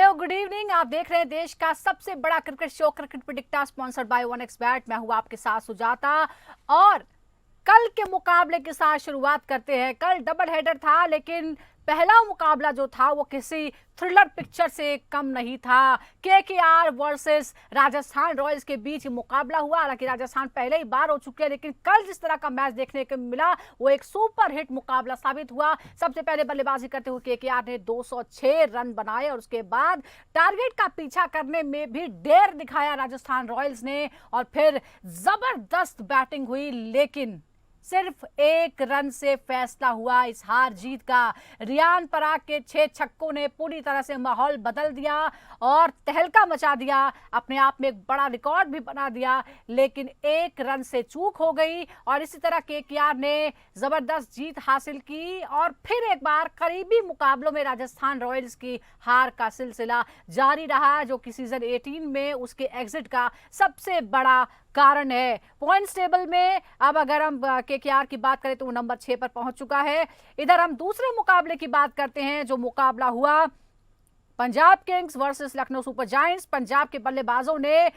Hello good evening. आप देख रहे हैं देश का सबसे बड़ा cricket show cricket predictor sponsored by 1xBet। मैं हूं आपके साथ सुजाता और कल के मुकाबले के साथ शुरुआत करते हैं। कल डबल हेडर था लेकिन पहला मुकाबला जो था वो किसी थ्रिलर पिक्चर से कम नहीं था। केकेआर वर्सेस राजस्थान रॉयल्स के बीच मुकाबला हुआ। हालांकि राजस्थान पहले ही बार हो चुके हैं लेकिन कल जिस तरह का मैच देखने को मिला वो एक सुपर हिट मुकाबला साबित हुआ। सबसे पहले बल्लेबाजी करते हुए केकेआर ने 206 रन बनाए और उसके बाद टारगेट का पीछा करने में भी डेर दिखाया राजस्थान रॉयल्स ने और फिर जबरदस्त बैटिंग हुई लेकिन सिर्फ एक रन से फैसला हुआ इस हार जीत का। रियान पराग के 6 छक्कों ने पूरी तरह से माहौल बदल दिया और तहलका मचा दिया, अपने आप में एक बड़ा रिकॉर्ड भी बना दिया लेकिन एक रन से चूक हो गई और इसी तरह केकेआर ने जबरदस्त जीत हासिल की और फिर एक बार करीबी मुकाबलों में राजस्थान रॉयल्स की हार का सिलसिला जारी रहा जो कि सीजन 18 में उसके एग्जिट का सबसे बड़ा कारण है। पॉइंट्स टेबल में अब अगर हम केकेआर की बात करें तो वो नंबर 6 पर पहुंच चुका है। इधर हम दूसरे मुकाबले की बात करते हैं जो मुकाबला हुआ Punjab Kings versus Lucknow super giants. Punjab के बल्लेबाजों ने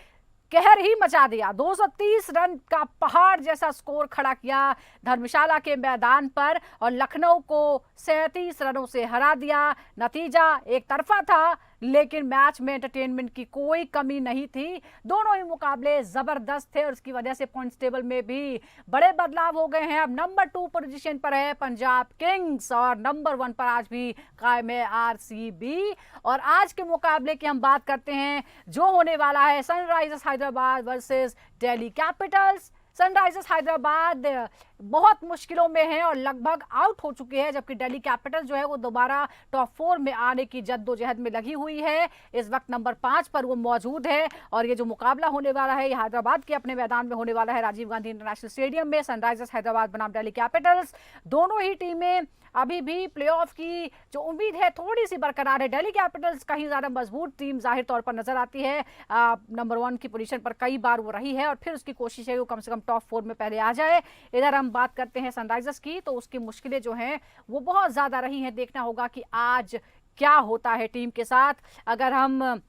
कहर ही मचा दिया, 230 रन का पहाड़ जैसा स्कोर खड़ा किया धर्मशाला के मैदान पर और लखनऊ को 37 रनों से हरा दिया। नतीजा एक तरफा था लेकिन मैच में एंटरटेनमेंट की कोई कमी नहीं थी। दोनों ही मुकाबले जबरदस्त थे और उसकी वजह से पॉइंट्स टेबल में भी बड़े बदलाव हो गए हैं। अब नंबर 2 पोजीशन पर है पंजाब किंग्स और नंबर 1 पर आज भी कायम है आरसीबी। और आज के मुकाबले की हम बात करते हैं जो होने वाला है Sunrisers Hyderabad versus Delhi Capitals. Sunrisers Hyderabad बहुत मुश्किलों में है और लगभग आउट हो चुके हैं जबकि दिल्ली कैपिटल्स जो है वो दोबारा टॉप 4 में आने की जद्दोजहद में लगी हुई है। इस वक्त नंबर 5 पर वो मौजूद है और ये जो मुकाबला होने वाला है ये हैदराबाद के अपने मैदान में होने वाला है राजीव गांधी इंटरनेशनल स्टेडियम में। सनराइजर्स हैदराबाद बनाम दिल्ली कैपिटल्स, दोनों ही टीमें अभी भी प्लेऑफ की जो उम्मीद है थोड़ी सी बरकरार है। दिल्ली कैपिटल्स कहीं ज्यादा मजबूत टीम जाहिर तौर पर नजर आती है, नंबर 1 की पोजीशन पर कई बार वो रही है और फिर उसकी कोशिश है वो कम से कम टॉप 4 में पहले आ जाए। इधर हम बात करते हैं सनराइजर्स की तो उसकी मुश्किलें जो हैं वो बहुत ज्यादा रही हैं। देखना होगा कि आज क्या होता है टीम के साथ। अगर हम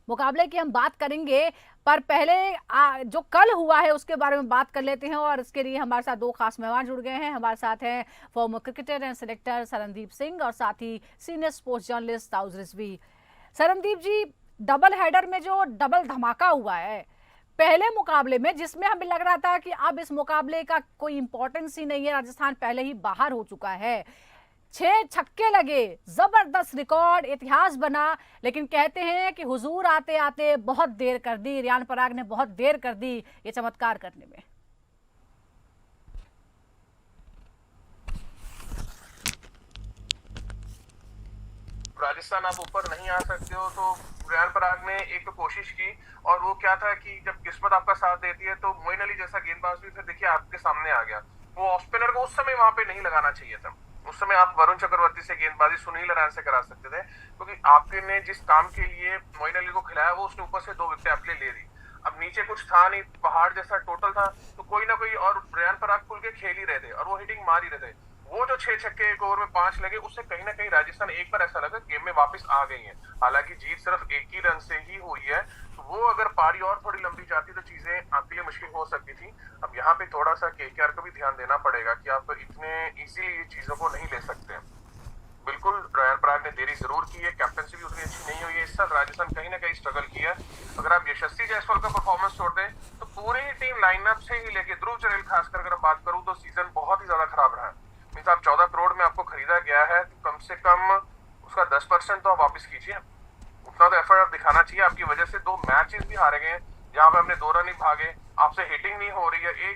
मुकाबले की हम बात करेंगे पर पहले जो कल हुआ है उसके बारे में बात कर लेते हैं और इसके लिए हमारे साथ 2 खास मेहमान जुड़ गए हैं। हमारे साथ हैं former cricketer and selector Sarandeep Singh और साथ ही सीनियर स्पोर्ट्स जर्नलिस्ट ताउज रिजवी। सरनदीप जी, डबल हेडर में जो डबल धमाका हुआ है पहले मुकाबले में जिसमें हमें लग रहा था कि अब इस मुकाबले का कोई इंपॉर्टेंस ही नहीं है, राजस्थान पहले ही बाहर हो चुका है, 6 छक्के लगे, जबरदस्त रिकॉर्ड, इतिहास बना, लेकिन कहते हैं कि हुजूर आते आते बहुत देर कर दी, रियान पराग ने बहुत देर कर दी ये चमत्कार करने में। राजस्थान आप ऊपर नहीं आ सकते हो तो रियान पराग ने एक तो कोशिश की और वो क्या था कि जब किस्मत आपका साथ देती है तो मोइन अली जैसा गेंदबाज भी फिर देखिए आपके सामने आ गया। वो ऑफ स्पिनर को उस समय वहां पे नहीं लगाना चाहिए था। उस समय आप वरुण चक्रवर्ती से गेंदबाजी सुनील नारायण से करा सकते थे क्योंकि आपके ने जिस काम के लिए मोइन अली को खिलाया वो उसने ऊपर से 2 विकेट आपके ले दी। अब नीचे कुछ था नहीं, पहाड़ जैसा टोटल था तो कोई ना कोई और रियान पराग खुल के खेल ही रहे थे और वो हिटिंग मार ही रहे थे। वो जो 6 छक्के एक ओवर में 5 लगे उससे कहीं ना कहीं राजस्थान एक बार ऐसा लगा गेम में वापस आ गई है। हालांकि जीत सिर्फ 1 ही रन से ही हुई है तो वो अगर पारी और थोड़ी लंबी जाती तो चीजें आपके लिए मुश्किल हो सकती थी। अब यहाँ पे थोड़ा सा केकेआर को भी ध्यान देना पड़ेगा कि आप इतने इजीली ये चीजों को नहीं ले सकते। बिल्कुल रियान पराग ने देरी जरूर की है, कैप्टनसी भी उतनी अच्छी नहीं हुई है इस साल, राजस्थान कहीं ना कहीं स्ट्रगल किया है। अगर आप यशस्वी जायसवाल का परफॉर्मेंस छोड़ दें तो पूरी टीम लाइनअप से ही लेके ध्रुव चहल खासकर अगर बात करूं तो सीजन बहुत ही ज्यादा खराब रहा है। मीन्स आप 14 करोड़ में आपको खरीदा गया है तो कम से कम उसका 10% तो आप वापस कीजिए, उतना तो एफर्ट आप दिखाना चाहिए। आपकी वजह से 2 मैचेस भी हारे गए जहां पे हमने 2 रन ही भागे, आपसे हिटिंग नहीं हो रही है,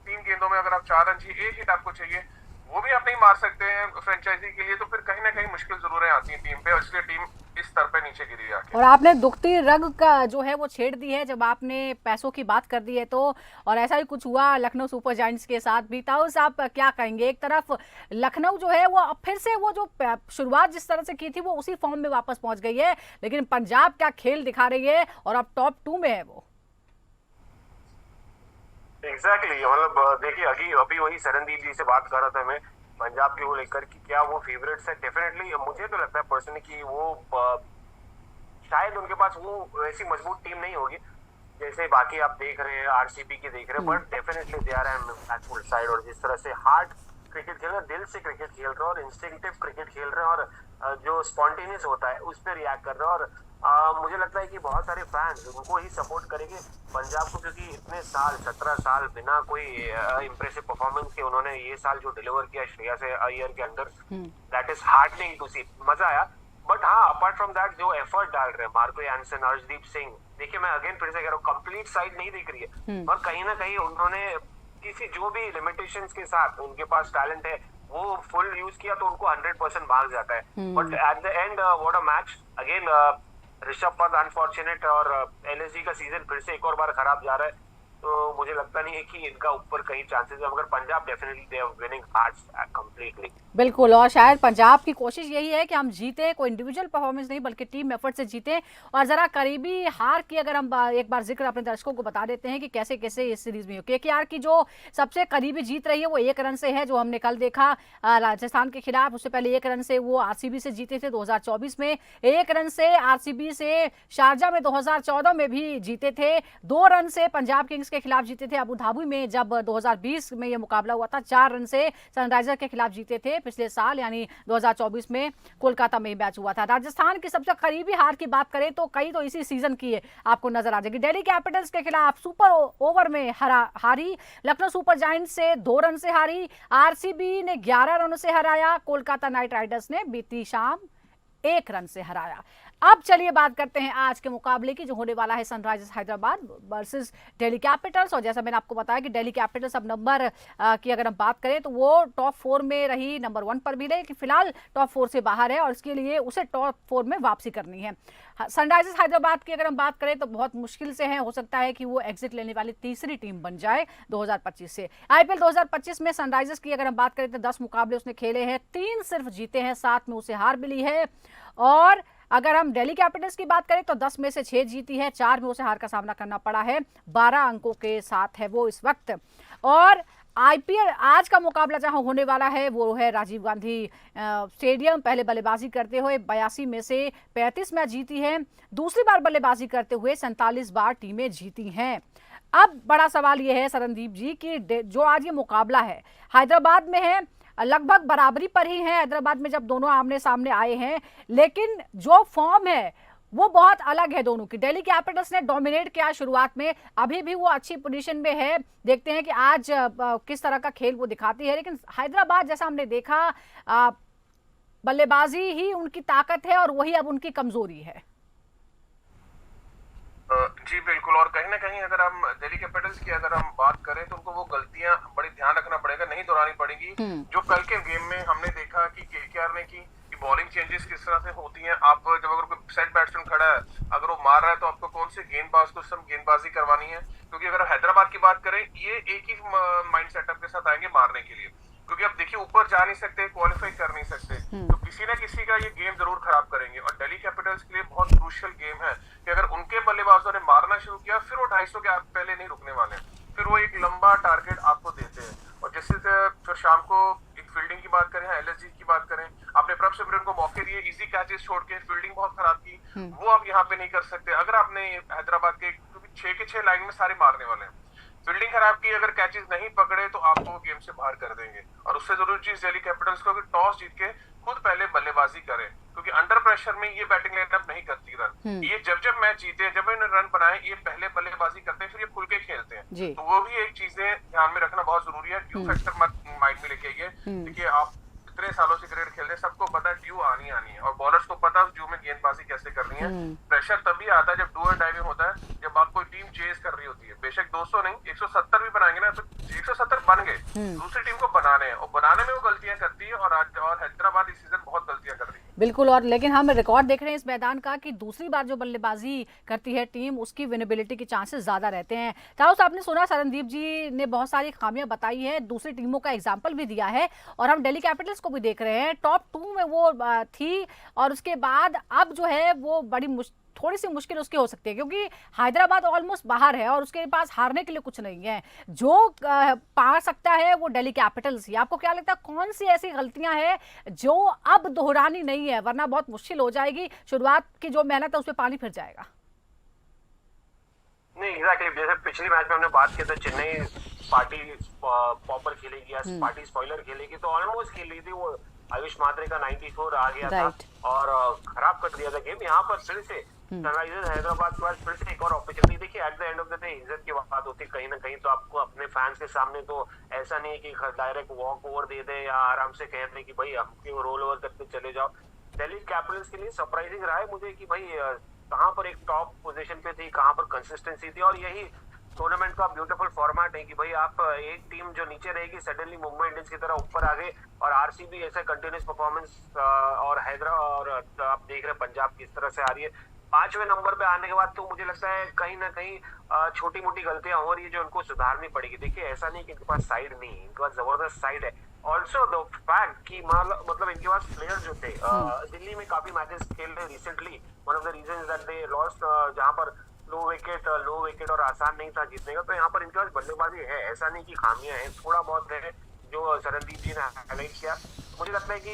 3 गेंदों में अगर आप 4 रन चाहिए, 1 हिट आपको चाहिए, वो भी आप नहीं मार सकते हैं फ्रेंचाइजी के लिए, तो फिर कहीं ना कहीं मुश्किल जरूर आती है टीम पे और इसलिए टीम इस स्तर पे नीचे गिरी जाके। और आपने दुखती रग का जो है वो छेड़ दी है जब आपने पैसों की बात कर दी है तो, और ऐसा ही कुछ हुआ लखनऊ सुपर जायंट्स के साथ भी। ताउस, आप क्या कहेंगे? एक तरफ लखनऊ जो है वो फिर से वो जो शुरुआत जिस तरह से की थी वो उसी फॉर्म में वापस पहुंच गई है, लेकिन पंजाब क्या खेल दिखा रही है और अब टॉप 2 में है वो। एग्जैक्टली मतलब देखिए अभी वही सरनदीप जी से बात कर रहा था मैं पंजाब के वो लेकर कि क्या वो फेवरेट्स है। डेफिनेटली मुझे तो लगता है पर्सनली कि वो शायद उनके पास वो वैसी मजबूत टीम नहीं होगी जैसे बाकी आप देख रहे हैं, आरसीबी की देख रहे हैं, but definitely they are an back foot side. और जिस तरह से हार्ड क्रिकेट खेल रहे हैं, दिल से क्रिकेट खेल रहे हैं और इंस्टिंक्टिव क्रिकेट खेल रहे हैं और जो स्पॉन्टेनियस होता है उस पर रिएक्ट कर रहे हैं। और मुझे लगता है कि बहुत सारे फैंस उनको ही सपोर्ट करेंगे पंजाब को, क्योंकि इतने साल 17 साल बिना कोई इम्प्रेसिव परफॉर्मेंस के उन्होंने ये साल जो डिलीवर किया श्रेयस अय्यर के अंदर, दैट इज हार्टनिंग टू सी। मजा आया। बट हाँ, अपार्ट फ्रॉम दैट जो एफर्ट डाल रहे हैं मार्को यानसन, अर्शदीप सिंह, देखिए मैं अगेन फिर से कह रहा हूँ, कंप्लीट साइड नहीं दिख रही है और कहीं ना कहीं उन्होंने किसी जो भी लिमिटेशंस के साथ उनके पास टैलेंट है वो फुल यूज किया तो उनको 100% भाग जाता है। But at the end what a match again. Rishabh Pant unfortunate और एलएसजी का सीजन फिर से एक और बार खराब जा रहा है, तो मुझे लगता नहीं है कि इनका ऊपर कहीं चांसेस है, मगर Punjab definitely they are winning hearts completely. बिल्कुल, और शायद पंजाब की कोशिश यही है कि हम जीते, कोई इंडिविजुअल परफॉर्मेंस नहीं बल्कि टीम एफर्ट से जीते। और जरा करीबी हार की अगर हम एक बार जिक्र अपने दर्शकों को बता देते हैं कि कैसे कैसे इस सीरीज में केकेआर की जो सबसे करीबी जीत रही है वो 1 रन से है, जो हमने कल देखा राजस्थान के खिलाफ। उससे पहले 1 रन से वो आरसीबी से जीते थे 2024 में, 1 रन से आरसीबी से शारजा में 2014 में भी जीते थे, 2 रन से पंजाब किंग्स के खिलाफ जीते थे अबू धाबी में जब 2020 में ये मुकाबला हुआ था, 4 रन से सनराइजर के खिलाफ जीते थे पिछले साल यानी 2024 में कोलकाता में मैच हुआ था। राजस्थान की सबसे करीबी हार की बात करें तो कई तो इसी सीजन की है, आपको नजर आ जाएगी। दिल्ली कैपिटल्स के खिलाफ सुपर ओवर में हारी, लखनऊ सुपर जायंट्स से 2 रन से हारी, आरसीबी ने 11 रनों से हराया, कोलकाता नाइट राइडर्स ने बीती शाम 1 रन से हराया। अब चलिए बात करते हैं आज के मुकाबले की, जो होने वाला है Sunrisers Hyderabad versus Delhi Capitals. और जैसा मैंने आपको बताया कि दिल्ली कैपिटल्स अब नंबर की अगर हम बात करें तो वो टॉप 4 में रही, नंबर 1 पर भी रही, कि फिलहाल टॉप 4 से बाहर है और इसके लिए उसे टॉप 4 में वापसी करनी है। सनराइजर्स हैदराबाद की अगर हम बात करें तो बहुत मुश्किल से है, हो सकता है कि वो एग्जिट लेने वाली तीसरी टीम बन जाए 2025 से। आईपीएल 2025 में सनराइजर्स की अगर हम बात करें तो 10 मुकाबले उसने खेले हैं, 3 सिर्फ जीते हैं, 7 में उसे हार मिली है। और अगर हम दिल्ली कैपिटल्स की बात करें तो 10 में से 6 जीती है, 4 में उसे हार का सामना करना पड़ा है, 12 अंकों के साथ है वो इस वक्त। और आईपीएल आज का मुकाबला जहां होने वाला है वो है राजीव गांधी स्टेडियम। पहले बल्लेबाजी करते हुए 82 में से 35 मैच जीती है, दूसरी बार बल्लेबाजी करते हुए 47 बार टीमें जीती हैं। अब बड़ा सवाल यह है सरनदीप जी कि जो आज ये मुकाबला है हैदराबाद में है, लगभग बराबरी पर ही है हैदराबाद में जब दोनों आमने सामने आए हैं, लेकिन जो फॉर्म है वो बहुत अलग है दोनों की। दिल्ली कैपिटल्स ने डोमिनेट किया शुरुआत में, अभी भी वो अच्छी पोजीशन में है, देखते हैं कि आज किस तरह का खेल वो दिखाती है। लेकिन हैदराबाद जैसा हमने देखा बल्लेबाजी ही उनकी ताकत है और वही अब उनकी कमजोरी है। जी बिल्कुल, और कहीं ना कहीं अगर हम दिल्ली कैपिटल्स की अगर हम बात करें तो उनको वो गलतियां बड़ी ध्यान रखना पड़ेगा, नहीं दोहरानी पड़ेगी जो कल के गेम में हमने देखा कि केकेआर ने की बॉलिंग चेंजेस किस तरह से होती हैं। आप जब अगर कोई सेट बैट्समैन खड़ा है, अगर वो मार रहा है तो आपको कौन से गेंदबाज को सब गेंदबाजी करवानी है, क्योंकि अगर हैदराबाद की बात करें ये एक ही माइंड सेटअप के साथ आएंगे मारने के लिए, क्योंकि आप देखिए ऊपर जा नहीं सकते, क्वालिफाई कर नहीं सकते, तो किसी ना किसी का ये गेम जरूर खराब करेंगे। और दिल्ली कैपिटल्स के लिए बहुत क्रूशियल गेम है कि अगर उनके बल्लेबाजों ने मारना शुरू किया फिर वो 250 के पहले नहीं रुकने वाले, फिर वो एक लंबा टारगेट आपको देते हैं। और जैसे फिर शाम को एक फील्डिंग की बात करें, एलएसजी की बात करें, आपने प्रभ सिमरन को मौके दिए, इजी कैचेस छोड़ के फील्डिंग बहुत खराब की, वो आप यहाँ पे नहीं कर सकते। अगर आपने हैदराबाद के 6 के 6 लाइन में सारे मारने वाले हैं, फील्डिंग खराब की, अगर कैचेस नहीं पकड़े तो आपको गेम से बाहर कर देंगे। और उससे जरूरी चीज दिल्ली कैपिटल्स को टॉस जीत के खुद पहले बल्लेबाजी करें, क्योंकि अंडर प्रेशर में ये बैटिंग लाइनअप नहीं करती रन। ये जब मैच जीते, जब इन्होंने रन बनाए, ये पहले बल्लेबाजी करते हैं, फिर ये खुल के खेलते हैं। तो वो भी एक चीजें ध्यान में रखना बहुत जरूरी है। ड्यू फैक्टर मत माइंड में लेके आइए, देखिए आप इतने सालों से क्रिकेट खेल रहे हैं, सबको पता है ड्यू आनी है, और बॉलर्स को पता है ड्यू में गेंदबाजी कैसे करनी है। प्रेशर तभी आता है जब डू और डाई में होता है, जब आप कोई टीम चेज कर रही होती है। बेशक 200 नहीं 170 भी बनाएंगे ना तो 170 बन गए, दूसरी टीम को बनाने हैं, और बनाने में वो गलतियां करती है। और हैदराबाद इस सीजन बहुत गलतियां कर रही है। बिल्कुल, और लेकिन हम रिकॉर्ड देख रहे हैं इस मैदान का कि दूसरी बार जो बल्लेबाजी करती है टीम उसकी विनेबिलिटी के चांसेस ज्यादा रहते हैं। ताउस, आपने सुना सरनदीप जी ने बहुत सारी खामियां बताई है, दूसरी टीमों का एग्जाम्पल भी दिया है, और हम दिल्ली कैपिटल्स को भी देख रहे हैं टॉप 2 में वो थी, और उसके बाद अब जो है वो बड़ी थोड़ी सी मुश्किल उसकी हो सकती है, क्योंकि हैदराबाद ऑलमोस्ट बाहर है और उसके पास हारने के लिए कुछ नहीं है। जो पा सकता है वो दिल्ली कैपिटल्स ही। आपको क्या लगता है कौन सी ऐसी गलतियां हैं जो अब दोहरानी नहीं है, वरना बहुत मुश्किल हो जाएगी, शुरुआत की जो मेहनत है उस पर पानी फिर जाएगा? नहीं एग्जैक्टली, जैसे पिछली मैच में हमने बात की तो चेन्नई पार्टी पॉपर खेलेगी या पार्टी स्पॉइलर खेलेगी, तो ऑलमोस्ट खेल रही थी वो। आयुष मात्रे का 94 आ गया था और खराब कर दिया था गेम। यहाँ पर फिर से सनराइजर्स हैदराबाद के पास फिर से एक और अपॉर्चुनिटी। देखिए at the end of the day इज्जत की बात होती है कहीं ना कहीं, तो आपको अपने फैंस के सामने तो ऐसा नहीं है कि डायरेक्ट वॉक ओवर दे दे या आराम से कह दे कि भाई हमके रोल ओवर करके चले जाओ। दिल्ली कैपिटल्स के लिए सरप्राइजिंग रहा है मुझे कि भाई कहाँ पर एक टॉप पोजीशन पे थी, कहाँ पर कंसिस्टेंसी थी। और यही टूर्नामेंट का ब्यूटीफुल फॉर्मेट है कि भाई आप एक टीम जो नीचे रहेगी सडनली मुंबई इंडियंस की तरह ऊपर आ गए, और आरसीबी ऐसा कंटिन्यूस परफॉर्मेंस, और हैदराबाद और आप देख रहे हैं पंजाब किस तरह से आ रही है 5वें नंबर पे आने के बाद। तो मुझे लगता है कहीं ना कहीं छोटी मोटी गलतियां हो रही है जो उनको सुधारनी पड़ेगी। देखिए ऐसा नहीं कि इनके पास साइड नहीं है, इनके पास जबरदस्त साइड है। ऑल्सो द फैक्ट कि मतलब इनके पास प्लेयर जो थे दिल्ली में काफी मैचेस खेल रहे recently. One of the reason that they lost, जहां पर लो विकेट और आसान नहीं था जीतने का। तो यहाँ पर इनके पास बल्लेबाजी है, ऐसा नहीं कि खामियां हैं, थोड़ा बहुत है जो शरणदीप जी ने हाईलाइट किया। मुझे लगता है कि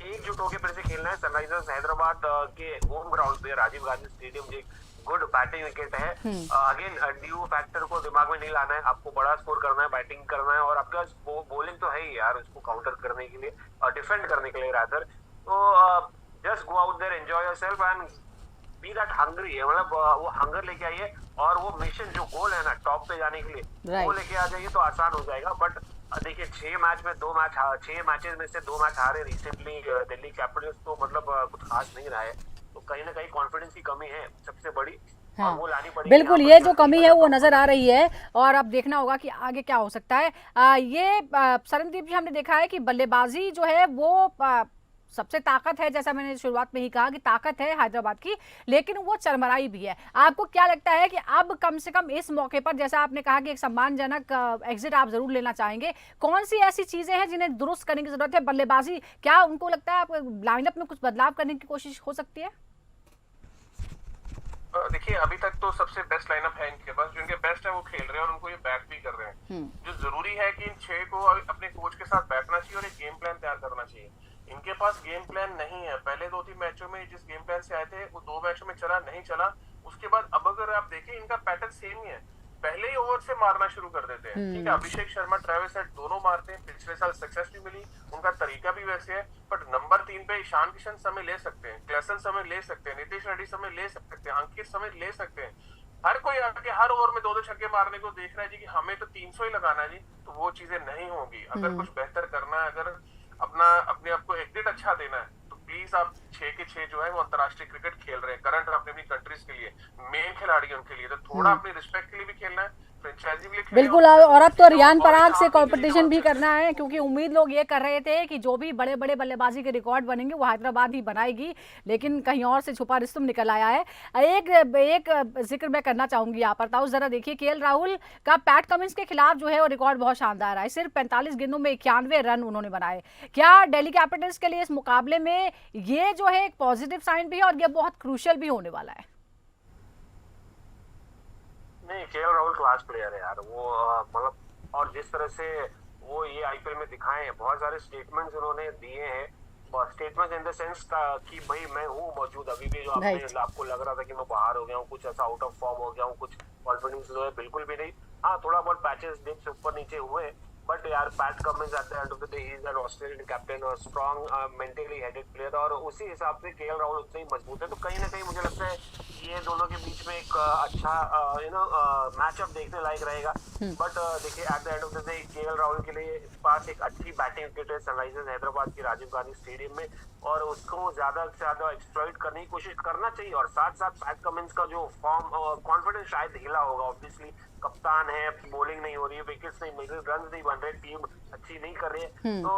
एकजुट होकर फिर से खेलना है। सनराइजर्स हैदराबाद के होम ग्राउंड पे राजीव गांधी स्टेडियम जो गुड बैटिंग विकेट है। अगेन ड्यू फैक्टर को दिमाग में नहीं लाना है, आपको बड़ा स्कोर करना है, बैटिंग करना है, और आपके पास बॉलिंग तो है ही यार उसको काउंटर करने के लिए और डिफेंड करने के लिए रादर। तो just go out there, enjoy yourself and be that hungry है, मतलब वो हंगर लेके आइए और वो मिशन जो गोल है ना टॉप पे जाने के लिए वो लेके आ जाइए तो आसान हो जाएगा। बट देखिए 6 मैचेस में से 2 मैच हारे रिसेंटली दिल्ली कैपिटल्स, तो मतलब कुछ खास नहीं रहा है। तो कहीं ना कहीं कॉन्फिडेंस की कमी है सबसे बड़ी, हाँ, वो लानी पड़ेगी। बिल्कुल ये जो कमी है वो नजर आ रही है और अब देखना होगा कि आगे क्या हो सकता है। शरणदीप जी, हमने देखा है कि बल्लेबाजी जो है वो सबसे ताकत है, जैसा मैंने शुरुआत में ही कहा कि ताकत है हैदराबाद की, लेकिन वो चरमराई भी है। आपको क्या लगता है कि अब कम से कम इस मौके पर, जैसा आपने कहा कि एक सम्मानजनक एग्जिट आप जरूर लेना चाहेंगे, कौन सी ऐसी चीजें हैं जिन्हें दुरुस्त करने की जरूरत है? बल्लेबाजी, क्या उनको लगता है आप लाइनअप में कुछ बदलाव करने की कोशिश हो सकती है? देखिए अभी तक तो सबसे बेस्ट लाइनअप है इनके पास, जो इनके बेस्ट है वो खेल रहे हैं और उनको ये बैक भी कर रहे हैं। जो जरूरी है कि इन 6 को अपने कोच के साथ बैठना चाहिए और एक गेम प्लान तैयार करना चाहिए। इनके पास गेम प्लान नहीं है। पहले 2-3 मैचों में जिस गेम प्लान से आए थे वो 2 मैचों में चला नहीं चला। उसके बाद अब अगर आप देखें इनका पैटर्न सेम ही है, पहले ही ओवर से मारना शुरू कर देते हैं। ठीक है, अभिषेक शर्मा, ट्रेविस हेड दोनों मारते हैं, पिछले साल सक्सेस भी मिली, उनका तरीका भी वैसे है। बट नंबर 3 पे ईशान किशन समय ले सकते हैं, क्लेसन समय ले सकते हैं, नीतीश रेड्डी समय ले सकते हैं, अंकित समय ले सकते हैं। हर कोई आके हर ओवर में 2-2 छक्के मारने को देख रहा है जी कि हमें तो 300 ही लगाना है जी, तो वो चीजें नहीं होगी। अगर कुछ बेहतर करना है, अगर अपने आप को एग्जिट अच्छा देना है, तो प्लीज आप 6 के 6 जो है वो अंतरराष्ट्रीय क्रिकेट खेल रहे हैं, करंट अपनी कंट्रीज के लिए मेन खिलाड़ी है उनके लिए, तो थोड़ा अपनी रिस्पेक्ट के लिए भी खेलना है, फ्रेंचाइजी के लिए बिल्कुल। और अब तो रियान पराग से कंपटीशन भी करना है, क्योंकि उम्मीद लोग ये कर रहे थे कि जो भी बड़े बड़े बल्लेबाजी के रिकॉर्ड बनेंगे वो हैदराबाद ही बनाएगी, लेकिन कहीं और से छुपा रुस्तम निकल आया है। एक जिक्र मैं करना चाहूंगी यहाँ पर, ताऊ जरा देखिए, केएल राहुल का पैट कमिंस के खिलाफ जो है वो रिकॉर्ड बहुत शानदार है, सिर्फ 45 गेंदों में 91 रन उन्होंने बनाए। क्या दिल्ली कैपिटल्स के लिए इस मुकाबले में ये जो है एक पॉजिटिव साइन भी है और ये बहुत क्रूशियल भी होने वाला है? नहीं, केएल राहुल क्लास प्लेयर है यार वो, मतलब और जिस तरह से वो ये आईपीएल में दिखाए हैं, बहुत सारे स्टेटमेंट्स उन्होंने दिए हैं। स्टेटमेंट्स इन द सेंस कि भाई मैं हूँ मौजूद अभी भी, जो आपको लग रहा था कि मैं बाहर हो गया हूँ, कुछ ऐसा आउट ऑफ फॉर्म हो गया हूँ, कुछ कॉन्फिडेंस लो है, बिल्कुल भी नहीं। हाँ, थोड़ा बहुत पैचेस डिप्स ऊपर नीचे हुए, बट यार PAT Cummins at the end of the day he is an Australian captain और स्ट्रॉन्ग मेंटली हेडेड प्लेयर, और उसी हिसाब से केएल राहुल उतने ही मजबूत है। तो कहीं ना कहीं मुझे लगता है ये दोनों के बीच में एक अच्छा मैचअप देखने लायक रहेगा। बट देखिए at the end of the day KL Rahul के लिए पास एक अच्छी बैटिंग विकेट है सनराइजर्स हैदराबाद की राजीव गांधी स्टेडियम में, और उसको ज्यादा से ज्यादा एक्सप्लॉइट करने की कोशिश करना चाहिए। और साथ साथ पैट कमिंस का जो फॉर्म, कॉन्फिडेंस शायद हिला होगा, ऑब्वियसली कप्तान है, बॉलिंग नहीं हो रही है, विकेट्स नहीं मिल रही, रन नहीं बन रहे, टीम अच्छी नहीं कर रही है। तो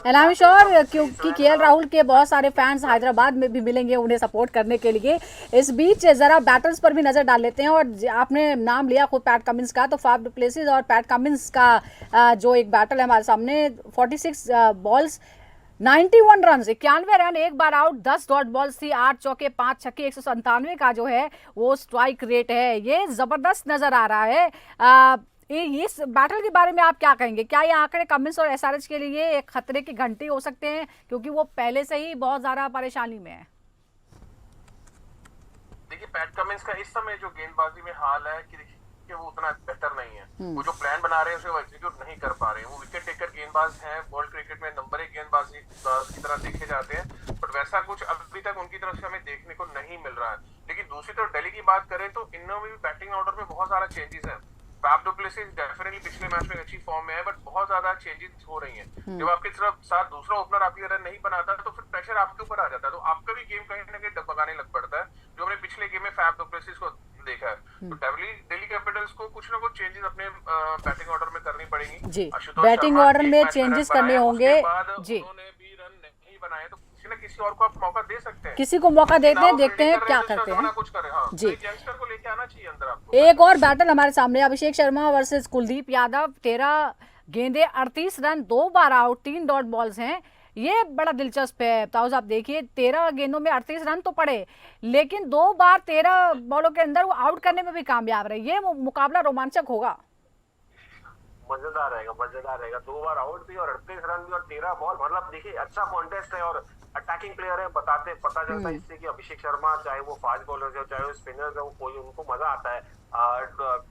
आई एम श्योर क्योंकि केएल राहुल के बहुत सारे फैंस हैदराबाद में भी मिलेंगे उन्हें सपोर्ट करने के लिए। इस बीच जरा बैटर्स पर भी नजर डाल लेते हैं, और आपने नाम लिया खुद पैट कमिंस का, तो फाफ डु प्लेसिस और पैट कमिंस का जो एक बैटल है हमारे सामने, 46 बॉल्स 91 रन, 91 रन, एक बार आउट, 10 डॉट बॉल्स थी, 8 चौके 5 छक्के, 197 का जो है वो स्ट्राइक रेट है। ये जबरदस्त नजर आ रहा है। इस बैटल के बारे में आप क्या कहेंगे? क्या ये आंकड़े कमिंस और एसआरएच के लिए एक खतरे की घंटी हो सकते हैं, क्योंकि वो पहले से ही बहुत ज्यादा परेशानी में है? देखिए, पैट कमिंस का इस समय जो गेंदबाजी में हाल है कि देखिए वो उतना बेहतर नहीं है। वो जो प्लान बना रहे हैं उसे वो एग्जीक्यूट नहीं कर पा रहे हैं। वो विकेट टेकर गेंदबाज हैं, वर्ल्ड क्रिकेट में नंबर 1 गेंदबाजी की तरह देखे जाते हैं, बट वैसा कुछ अभी तक उनकी तरफ से हमें देखने को नहीं मिल रहा है। लेकिन दूसरी तरफ दिल्ली की बात करें तो इनमें भी बैटिंग ऑर्डर में बहुत सारा चेंजेस है। फैफ डु प्लेसिस डेफिनेटली पिछले मैच में अच्छी फॉर्म में है, बट बहुत ज्यादा चेंजेस हो रही हैं। जब आपके तरफ साथ दूसरा ओपनर आपकी तरह नहीं बनाता तो फिर प्रेशर आपके ऊपर आ जाता है, तो आपका भी गेम कहीं ना कहीं डगमगाने लग पड़ता है, जो हमने पिछले गेम में फैफ डु प्लेसिस को देखा है। तो दिल्ली कैपिटल्स को कुछ ना कुछ चेंजेस अपने बैटिंग ऑर्डर में करनी पड़ेंगी जी, आशुतोष बैटिंग शर्मा ऑर्डर एक में मैच में चेंजेस रन करने बनाया, होंगे उसके बाद जी। उन्होंने भी रन नहीं बनाए, तो किसी न किसी और को आप मौका दे सकते हैं। किसी को मौका देते हैं, देखते हैं क्या तो करते हैं। कुछ करे, हाँ, जी। तो एक यंगस्टर को लेके आना चाहिए अंदर आपको। एक और बैटल हमारे सामने, अभिषेक शर्मा वर्सेस कुलदीप यादव। 13 गेंदे 38 रन, 2 बार आउट, 3 डॉट बॉल्स हैं। ये बड़ा दिलचस्प है ताऊज, आप देखिए 13 गेंदों में 38 रन तो पड़े, लेकिन 2 बार 13 बॉलों के अंदर वो आउट करने में भी कामयाब रहे। ये मुकाबला रोमांचक होगा, मजेदार रहेगा, मजेदार रहेगा। 2 बार आउट भी और 38 रन भी और 13 बॉल, मतलब देखिए अच्छा कॉन्टेस्ट है और अटैकिंग प्लेयर है। पता चलता है इससे कि अभिषेक शर्मा चाहे वो फास्ट बॉलर्स है चाहे वो स्पिनर्स है, वो कोई उनको मजा आता है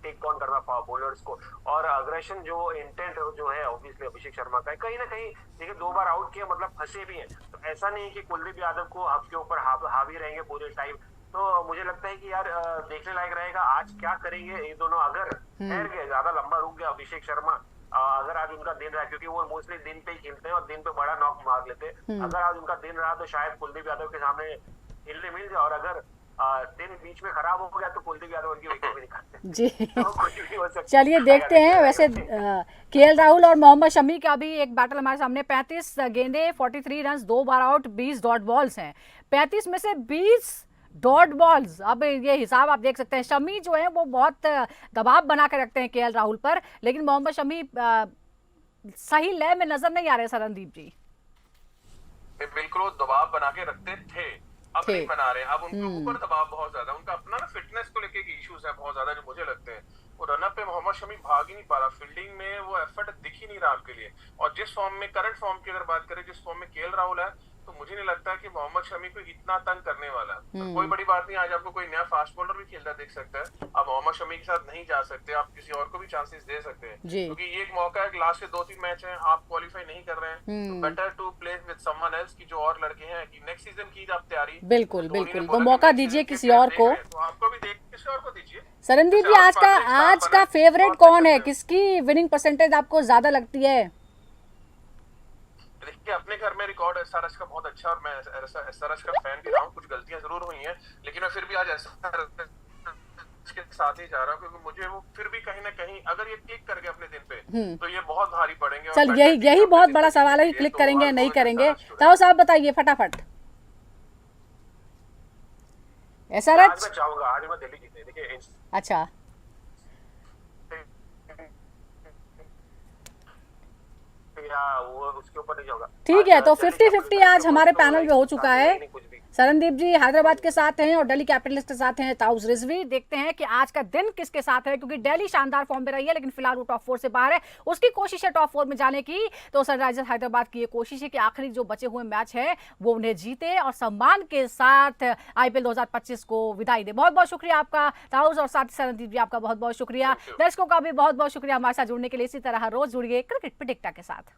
टेक ऑन करना बॉलर्स को। और अग्रेशन जो इंटेंट जो है ऑब्वियसली अभिषेक शर्मा का है। कहीं ना कहीं देखिए 2 बार आउट किया मतलब फंसे भी हैं, तो ऐसा नहीं है कि कुलदीप यादव को आपके ऊपर हावी रहेंगे पूरे टाइम। तो मुझे लगता है कि यार देखने लायक रहेगा आज क्या करेंगे ये दोनों। अगर ठहर गए, ज्यादा लंबा रुक गया अभिषेक शर्मा, अगर आज उनका दिन रहा, क्योंकि वो मोस्टली दिन पे ही खेलते हैं और दिन पे बड़ा नॉक मार लेते हैं, अगर आज उनका दिन रहा तो शायद कुलदीप यादव के सामने खेलने मिल जाए। और अगर दिन बीच में खराब हो गया तो कुलदीप यादव उनकी विकेट भी निकालते जी। तो कुछ भी हो सकता है। चलिए देखते हैं। वैसे केएल राहुल और मोहम्मद शमी का भी एक बैटल हमारे सामने। 35 गेंदे 43 रन, 2 बार आउट, 20 डॉट बॉल्स हैं। 35 में से 20 डॉट बॉल्स। अब ये हिसाब आप देख सकते हैं। शमी जो है वो बहुत दबाव बना के रखते हैं केएल राहुल पर, लेकिन मोहम्मद शमी सही लय में नजर नहीं आ रहे सरनदीप जी। बिल्कुल वो दबाव बना के रखते थे, अब नहीं बना रहे। अब उनके ऊपर दबाव बहुत ज्यादा, उनका अपना ना फिटनेस को लेके इश्यूज है बहुत ज्यादा, जो मुझे लगते हैं। वो रनअप पे मोहम्मद शमी भाग ही नहीं पा रहा, फील्डिंग में वो एफर्ट दिख ही नहीं रहा आपके लिए। और जिस फॉर्म में, करंट फॉर्म की अगर बात करें, जिस फॉर्म में केएल राहुल है, तो मुझे नहीं लगता कि मोहम्मद शमी को इतना तंग करने वाला है। कोई बड़ी बात नहीं, आज आपको कोई नया फास्ट बॉलर भी खेलता देख सकता है। आप मोहम्मद शमी के साथ नहीं जा सकते, आप किसी और को भी चांसेस दे सकते हैं, क्योंकि ये एक मौका है। लास्ट के 2-3 मैच हैं, आप क्वालिफाई नहीं कर रहे हैं, तो better to play with someone else, की जो और लड़के हैं कि नेक्स्ट सीजन की आप तैयारी। बिल्कुल बिल्कुल, वो मौका दीजिए किसी और को, तो आपको भी किसी और को दीजिए। सरनदीप जी आज का फेवरेट कौन है? किसकी विनिंग परसेंटेज आपको ज्यादा लगती है? देखिए अपने घर में रिकॉर्ड एसआरएच का बहुत अच्छा, और मैं एसआरएच का फैन भी रहा हूँ। कुछ गलतियां जरूर हुई हैं, लेकिन मैं फिर भी आज एसआरएच के साथ ही जा रहा हूँ, क्योंकि मुझे वो फिर भी कहीं ना कहीं अगर ये क्लिक कर गए अपने दिन पे तो ये बहुत भारी पड़ेंगे। चल यही बहुत बड़ा सवाल है कि क्लिक करेंगे या नहीं करेंगे। ताऊ साहब बताइए फटाफट। एसआरएच आज मैं चाहूंगा आज मैं दिल्ली जीते। देखिए अच्छा, या वो उसके ऊपर नहीं जाऊंगा। ठीक है, तो 50-50 आज हमारे पैनल में हो चुका है। सरनदीप जी हैदराबाद के साथ हैं और दिल्ली कैपिटल्स के साथ हैं ताउस रिजवी। देखते हैं कि आज का दिन किसके साथ है, क्योंकि दिल्ली शानदार फॉर्म में रही है, लेकिन फिलहाल वो टॉप 4 से बाहर है। उसकी कोशिश है टॉप 4 में जाने की, तो सनराइजर्स हैदराबाद की ये कोशिश है कि आखिरी जो बचे हुए मैच है वो उन्हें जीते और सम्मान के साथ आईपीएल 2025 को विदाई दे। बहुत बहुत शुक्रिया आपका ताउस, और साथ ही सरनदीप जी आपका बहुत बहुत शुक्रिया। दर्शकों का भी बहुत बहुत शुक्रिया हमारे साथ जुड़ने के लिए। इसी तरह रोज जुड़िए क्रिकेट प्रेडिक्टर के साथ।